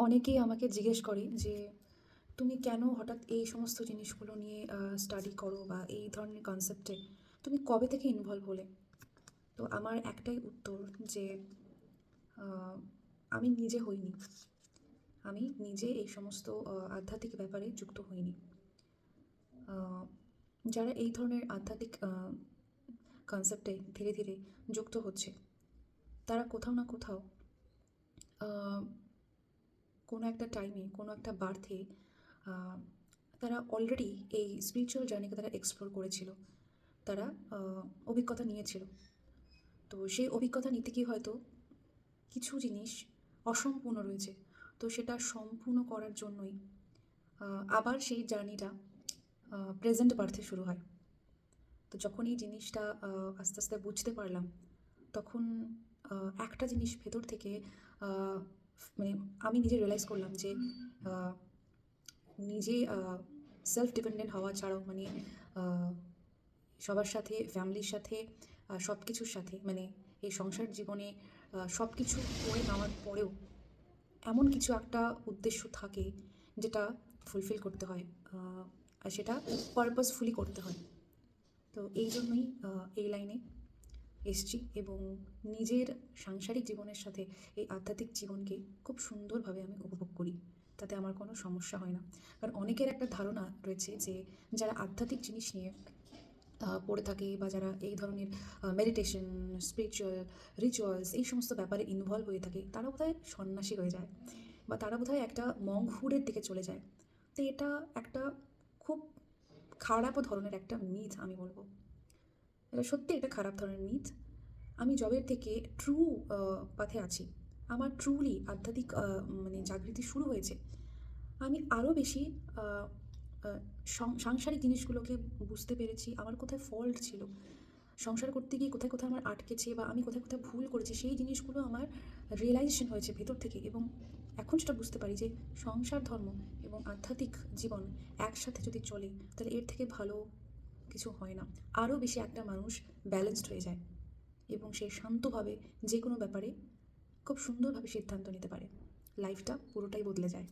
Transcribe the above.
অনেকেই আমাকে জিজ্ঞেস করে যে তুমি কেন হঠাৎ এই সমস্ত জিনিসগুলো নিয়ে স্টাডি করো বা এই ধরনের কনসেপ্টে তুমি কবে থেকে ইনভলভ হলে? তো আমার একটাই উত্তর যে আহ, আমি নিজে হইনি। আমি নিজে এই সমস্ত আধ্যাত্মিক ব্যাপারে যুক্ত হইনি। আহ, যারা এই ধরনের আধ্যাত্মিক কনসেপ্টে ধীরে ধীরে যুক্ত হচ্ছে, তারা কোথাও না কোথাও আহ, কোনো একটা টাইমে কোনো একটা বার্থে তারা অলরেডি এই স্পিরিচুয়াল জার্নিকে তারা এক্সপ্লোর করেছিল। তারা অভিজ্ঞতা নিয়েছিল। তো সেই অভিজ্ঞতা নিতে গিয়ে হয়তো কিছু জিনিস অসম্পূর্ণ রয়েছে। তো সেটা সম্পূর্ণ করার জন্যই আবার সেই জার্নিটা প্রেজেন্ট বার্থে শুরু হয়। তো যখন এই জিনিসটা আস্তে আস্তে বুঝতে পারলাম, তখন একটা জিনিস ভেতর থেকে আহ, মানে আমি নিজে রিয়েলাইজ করলাম যে আহ, নিজে সেলফ ডিপেন্ডেন্ট হওয়া ছাড়াও, মানে আহ, সবার সাথে, ফ্যামিলির সাথে, সব কিছুর সাথে, মানে এই সংসার জীবনে সব কিছু করে নেওয়ার পরেও এমন কিছু একটা উদ্দেশ্য থাকে যেটা ফুলফিল করতে হয়, আর সেটা পারপাসফুলি করতে হয়। তো এই জন্যই এই লাইনে এসছি এবং নিজের সাংসারিক জীবনের সাথে এই আধ্যাত্মিক জীবনকে খুব সুন্দরভাবে আমি উপভোগ করি। তাতে আমার কোনো সমস্যা হয় না। কারণ অনেকের একটা ধারণা রয়েছে যে যারা আধ্যাত্মিক জিনিস নিয়ে পড়ে থাকে বা যারা এই ধরনের মেডিটেশন, স্পিরিচুয়াল রিচুয়ালস এই সমস্ত ব্যাপারে ইনভলভ হয়ে থাকে, তারা বোধহয় সন্ন্যাসী হয়ে যায় বা তারা বোধহয় একটা মংহুরের দিকে চলে যায়। তো এটা একটা খুব খারাপ ধরনের একটা মিথ, আমি বলবো। এটা সত্যি একটা খারাপ ধরনের মিথ। আমি যবের থেকে ট্রু পাথে আছি, আমার ট্রুলি আধ্যাত্মিক মানে জাগৃতি শুরু হয়েছে, আমি আরও বেশি আহ, আহ, সাংসারিক জিনিসগুলোকে বুঝতে পেরেছি। আমার কোথায় ফল্ট ছিল সংসার করতে গিয়ে, কোথায় কোথায় আমার আটকেছে বা আমি কোথায় কোথায় ভুল করেছি, সেই জিনিসগুলো আমার রিয়েলাইজেশন হয়েছে ভেতর থেকে। এবং এখন সেটা বুঝতে পারি যে সংসার ধর্ম এবং আধ্যাত্মিক জীবন একসাথে যদি চলে, তাহলে এর থেকে ভালো কিছু হয় না। আরও বেশি একটা মানুষ ব্যালেন্সড হয়ে যায় এবং সে শান্তভাবে যে কোনো ব্যাপারে খুব সুন্দরভাবে সিদ্ধান্ত নিতে পারে। লাইফটা পুরোটাই বদলে যায়।